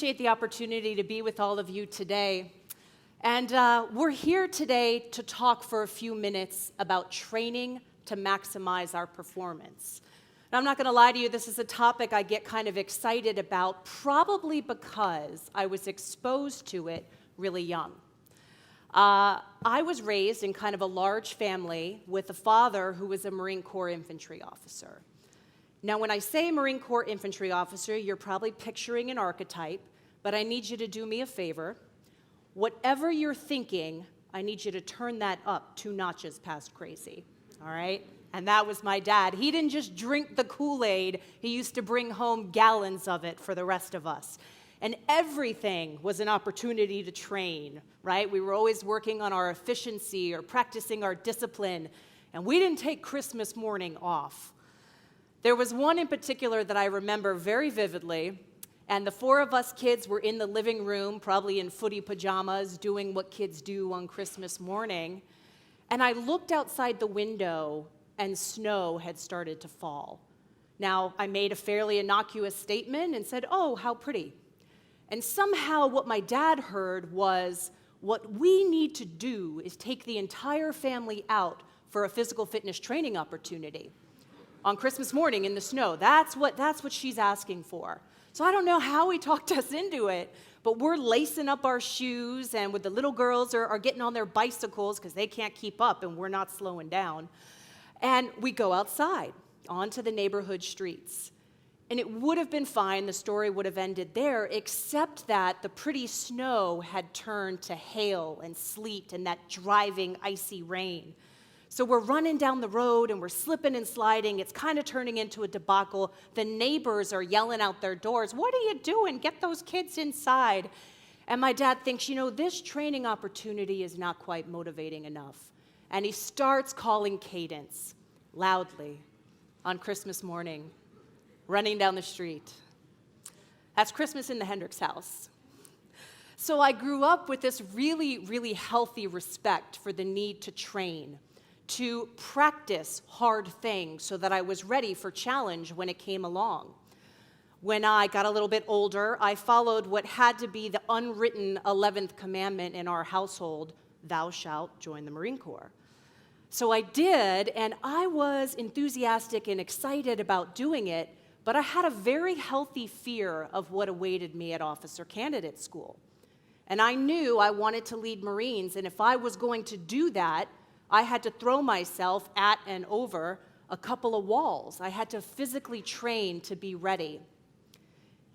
appreciate the opportunity to be with all of you today. And we're here today to talk for a few minutes about training to maximize our performance. And I'm not going to lie to you, this is a topic I get kind of excited about, probably because I was exposed to it really young. I was raised in kind of a large family with a father who was a Marine Corps infantry officer. Now, when I say Marine Corps infantry officer, you're probably picturing an archetype, but I need you to do me a favor. Whatever you're thinking, I need you to turn that up 2 notches past crazy, all right? And that was my dad. He didn't just drink the Kool-Aid, he used to bring home gallons of it for the rest of us. And everything was an opportunity to train, right? We were always working on our efficiency or practicing our discipline, and we didn't take Christmas morning off. There was one in particular that I remember very vividly, and the 4 of us kids were in the living room, probably in footy pajamas, doing what kids do on Christmas morning, and I looked outside the window, and snow had started to fall. Now, I made a fairly innocuous statement and said, "Oh, how pretty." And somehow what my dad heard was, what we need to do is take the entire family out for a physical fitness training opportunity on Christmas morning in the snow. That's what she's asking for. So I don't know how he talked us into it, but we're lacing up our shoes, and with the little girls are getting on their bicycles because they can't keep up and we're not slowing down. And we go outside onto the neighborhood streets. And it would have been fine, the story would have ended there, except that the pretty snow had turned to hail and sleet and that driving icy rain. So we're running down the road and we're slipping and sliding. It's kind of turning into a debacle. The neighbors are yelling out their doors, "What are you doing? Get those kids inside." And my dad thinks, this training opportunity is not quite motivating enough. And he starts calling cadence loudly on Christmas morning, running down the street. That's Christmas in the Hendricks house. So I grew up with this really, really healthy respect for the need to train, to practice hard things so that I was ready for challenge when it came along. When I got a little bit older, I followed what had to be the unwritten 11th commandment in our household: thou shalt join the Marine Corps. So I did, and I was enthusiastic and excited about doing it, but I had a very healthy fear of what awaited me at officer candidate school. And I knew I wanted to lead Marines, and if I was going to do that, I had to throw myself at and over a couple of walls. I had to physically train to be ready.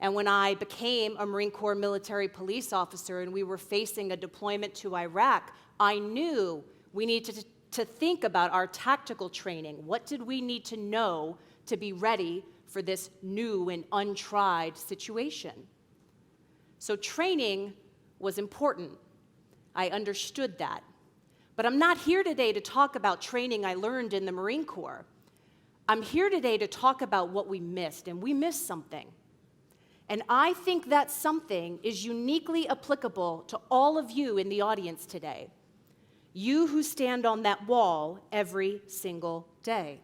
And when I became a Marine Corps military police officer and we were facing a deployment to Iraq, I knew we needed to think about our tactical training. What did we need to know to be ready for this new and untried situation? So training was important. I understood that. But I'm not here today to talk about training I learned in the Marine Corps. I'm here today to talk about what we missed, and we missed something. And I think that something is uniquely applicable to all of you in the audience today. You who stand on that wall every single day.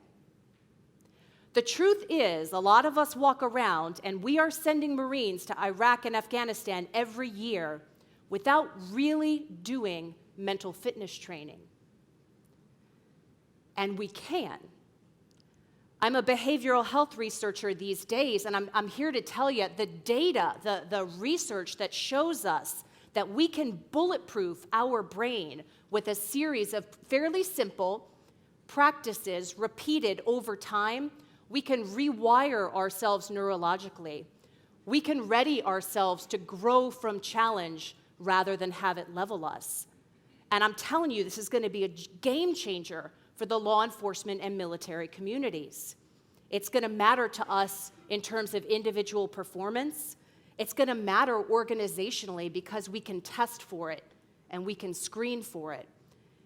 The truth is, a lot of us walk around and we are sending Marines to Iraq and Afghanistan every year without really doing mental fitness training. And we can. I'm a behavioral health researcher these days, and I'm here to tell you the data, the research that shows us that we can bulletproof our brain with a series of fairly simple practices repeated over time. We can rewire ourselves neurologically. We can ready ourselves to grow from challenge rather than have it level us. And I'm telling you, this is going to be a game changer for the law enforcement and military communities. It's going to matter to us in terms of individual performance. It's going to matter organizationally because we can test for it and we can screen for it.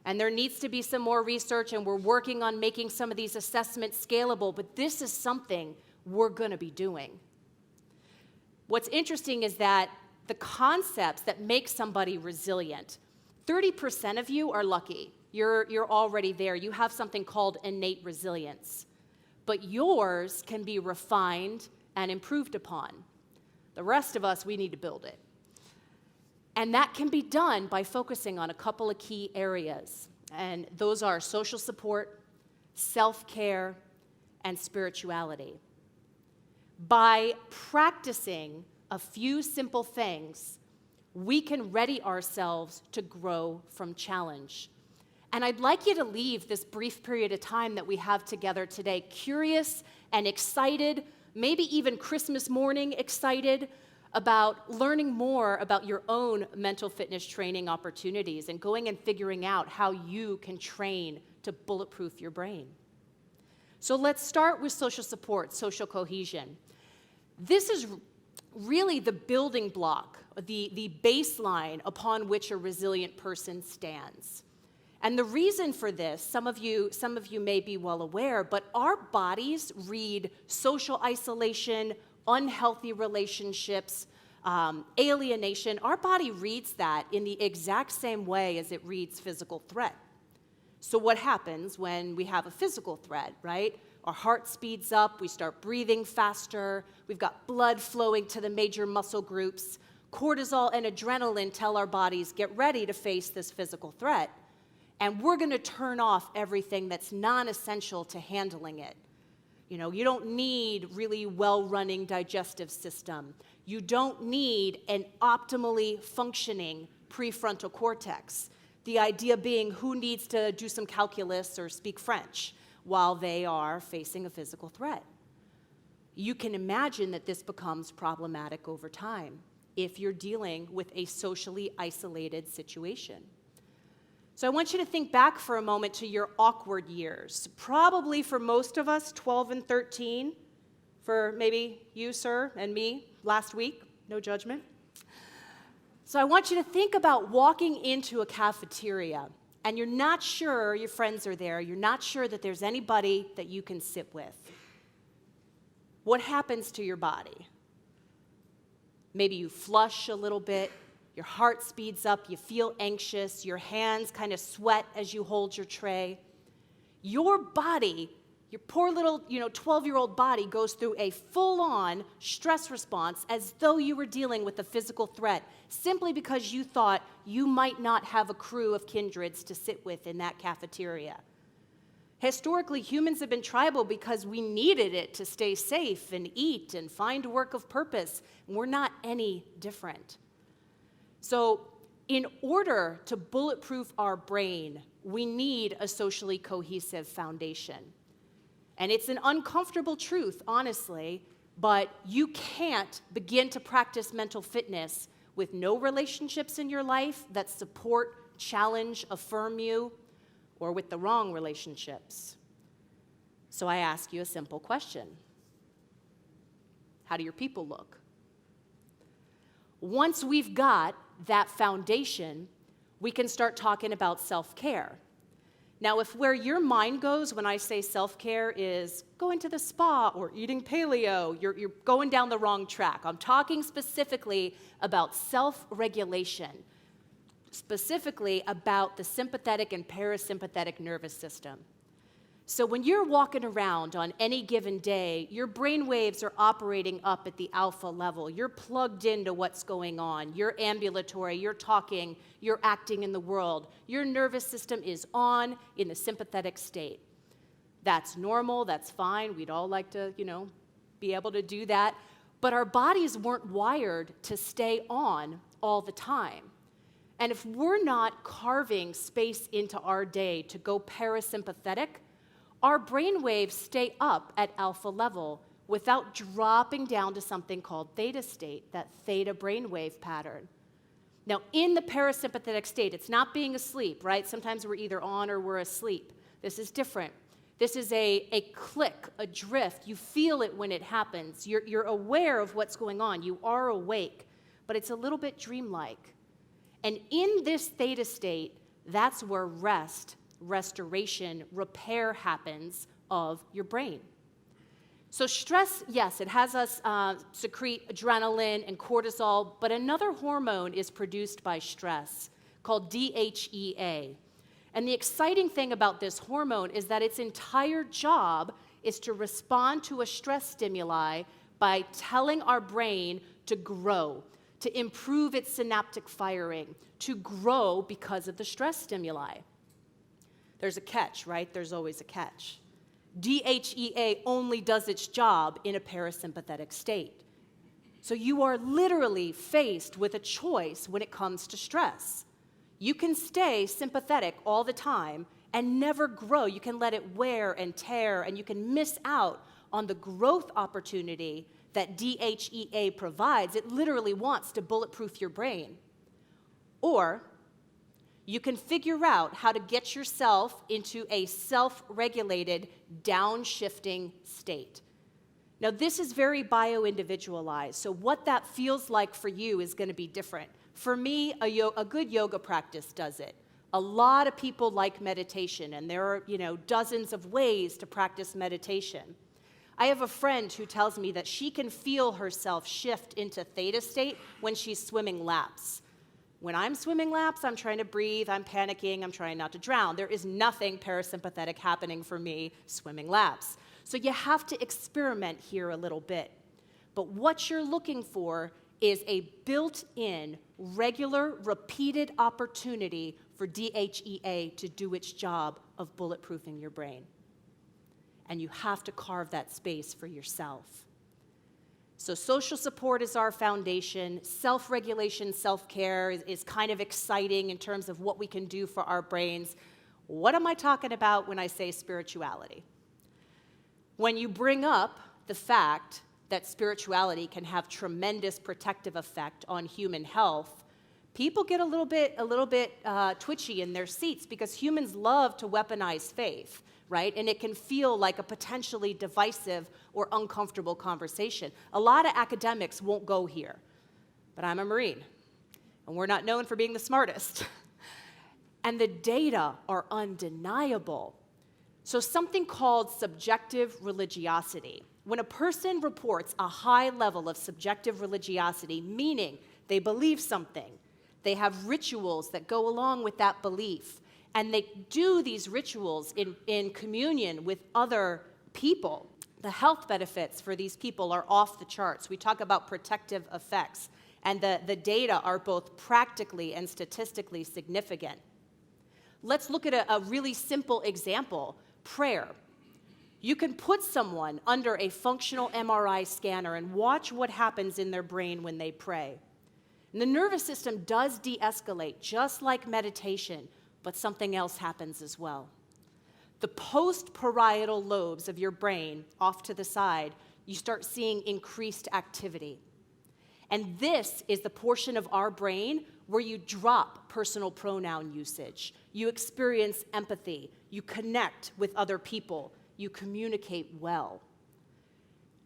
And there needs to be some more research, and we're working on making some of these assessments scalable, but this is something we're going to be doing. What's interesting is that the concepts that make somebody resilient, 30% of you are lucky. You're already there. You have something called innate resilience. But yours can be refined and improved upon. The rest of us, we need to build it. And that can be done by focusing on a couple of key areas. And those are social support, self-care, and spirituality. By practicing a few simple things, we can ready ourselves to grow from challenge. And I'd like you to leave this brief period of time that we have together today curious and excited, maybe even Christmas morning excited about learning more about your own mental fitness training opportunities and going and figuring out how you can train to bulletproof your brain. So let's start with social support, social cohesion. This is really the building block, the baseline upon which a resilient person stands. And the reason for this, some of you may be well aware, but our bodies read social isolation, unhealthy relationships, alienation. Our body reads that in the exact same way as it reads physical threat. So what happens when we have a physical threat, right? Our heart speeds up, we start breathing faster, we've got blood flowing to the major muscle groups. Cortisol and adrenaline tell our bodies, get ready to face this physical threat. And we're going to turn off everything that's non-essential to handling it. You know, you don't need really well-running digestive system. You don't need an optimally functioning prefrontal cortex. The idea being who needs to do some calculus or speak French while they are facing a physical threat. You can imagine that this becomes problematic over time if you're dealing with a socially isolated situation. So I want you to think back for a moment to your awkward years. Probably for most of us, 12 and 13. For maybe you, sir, and me last week. No judgment. So I want you to think about walking into a cafeteria and you're not sure your friends are there. You're not sure that there's anybody that you can sit with. What happens to your body? Maybe you flush a little bit. Your heart speeds up, you feel anxious, your hands kind of sweat as you hold your tray. Your body, your poor little 12-year-old body goes through a full-on stress response as though you were dealing with a physical threat, simply because you thought you might not have a crew of kindreds to sit with in that cafeteria. Historically, humans have been tribal because we needed it to stay safe and eat and find work of purpose, and we're not any different. So in order to bulletproof our brain, we need a socially cohesive foundation. And it's an uncomfortable truth, honestly, but you can't begin to practice mental fitness with no relationships in your life that support, challenge, affirm you, or with the wrong relationships. So I ask you a simple question. How do your people look? Once we've got that foundation, we can start talking about self-care. Now, if where your mind goes when I say self-care is going to the spa or eating paleo, you're going down the wrong track. I'm talking specifically about self-regulation, specifically about the sympathetic and parasympathetic nervous system. So when you're walking around on any given day, your brain waves are operating up at the alpha level. You're plugged into what's going on. You're ambulatory, you're talking, you're acting in the world. Your nervous system is on in the sympathetic state. That's normal, that's fine. We'd all like to, be able to do that. But our bodies weren't wired to stay on all the time. And if we're not carving space into our day to go parasympathetic, our brain waves stay up at alpha level without dropping down to something called theta state, that theta brainwave pattern. Now, in the parasympathetic state, it's not being asleep, right? Sometimes we're either on or we're asleep. This is different. This is a click, a drift. You feel it when it happens. You're aware of what's going on. You are awake, but it's a little bit dreamlike. And in this theta state, that's where rest, restoration, repair happens of your brain. So stress, yes, it has us secrete adrenaline and cortisol, but another hormone is produced by stress called DHEA. And the exciting thing about this hormone is that its entire job is to respond to a stress stimuli by telling our brain to grow, to improve its synaptic firing, to grow because of the stress stimuli. There's a catch, right? There's always a catch. DHEA only does its job in a parasympathetic state. So you are literally faced with a choice when it comes to stress. You can stay sympathetic all the time and never grow. You can let it wear and tear, and you can miss out on the growth opportunity that DHEA provides. It literally wants to bulletproof your brain. Or you can figure out how to get yourself into a self-regulated, downshifting state. Now, this is very bio-individualized, so what that feels like for you is going to be different. For me, a good yoga practice does it. A lot of people like meditation, and there are, dozens of ways to practice meditation. I have a friend who tells me that she can feel herself shift into theta state when she's swimming laps. When I'm swimming laps, I'm trying to breathe, I'm panicking, I'm trying not to drown. There is nothing parasympathetic happening for me swimming laps. So you have to experiment here a little bit. But what you're looking for is a built-in, regular, repeated opportunity for DHEA to do its job of bulletproofing your brain. And you have to carve that space for yourself. So social support is our foundation. Self-regulation, self-care is kind of exciting in terms of what we can do for our brains. What am I talking about when I say spirituality? When you bring up the fact that spirituality can have tremendous protective effect on human health, people get a little bit twitchy in their seats because humans love to weaponize faith, right? And it can feel like a potentially divisive or uncomfortable conversation. A lot of academics won't go here, but I'm a Marine, and we're not known for being the smartest. And the data are undeniable. So something called subjective religiosity. When a person reports a high level of subjective religiosity, meaning they believe something, they have rituals that go along with that belief, and they do these rituals in communion with other people, the health benefits for these people are off the charts. We talk about protective effects, and the data are both practically and statistically significant. Let's look at a really simple example, prayer. You can put someone under a functional MRI scanner and watch what happens in their brain when they pray. And the nervous system does de-escalate, just like meditation, but something else happens as well. The post-parietal lobes of your brain, off to the side, you start seeing increased activity. And this is the portion of our brain where you drop personal pronoun usage. You experience empathy. You connect with other people. You communicate well.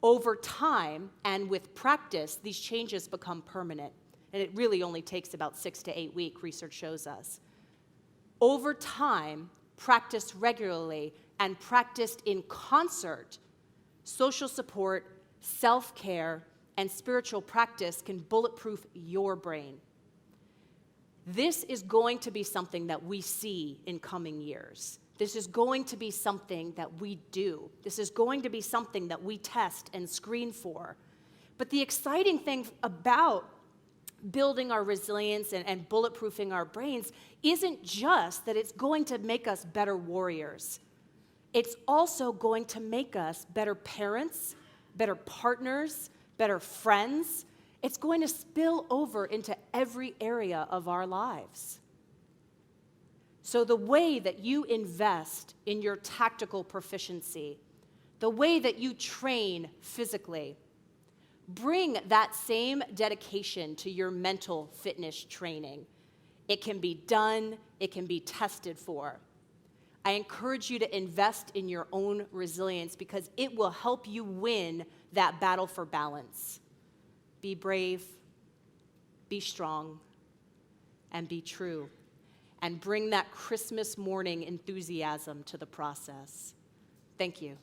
Over time and with practice, these changes become permanent. And it really only takes about 6 to 8 weeks, research shows us. Over time, practiced regularly and practiced in concert, social support, self-care, and spiritual practice can bulletproof your brain. This is going to be something that we see in coming years. This is going to be something that we do. This is going to be something that we test and screen for. But the exciting thing about building our resilience and bulletproofing our brains isn't just that it's going to make us better warriors. It's also going to make us better parents, better partners, better friends. It's going to spill over into every area of our lives. So the way that you invest in your tactical proficiency, the way that you train physically, bring that same dedication to your mental fitness training. It can be done, it can be tested for. I encourage you to invest in your own resilience because it will help you win that battle for balance. Be brave, be strong, and be true. And bring that Christmas morning enthusiasm to the process. Thank you.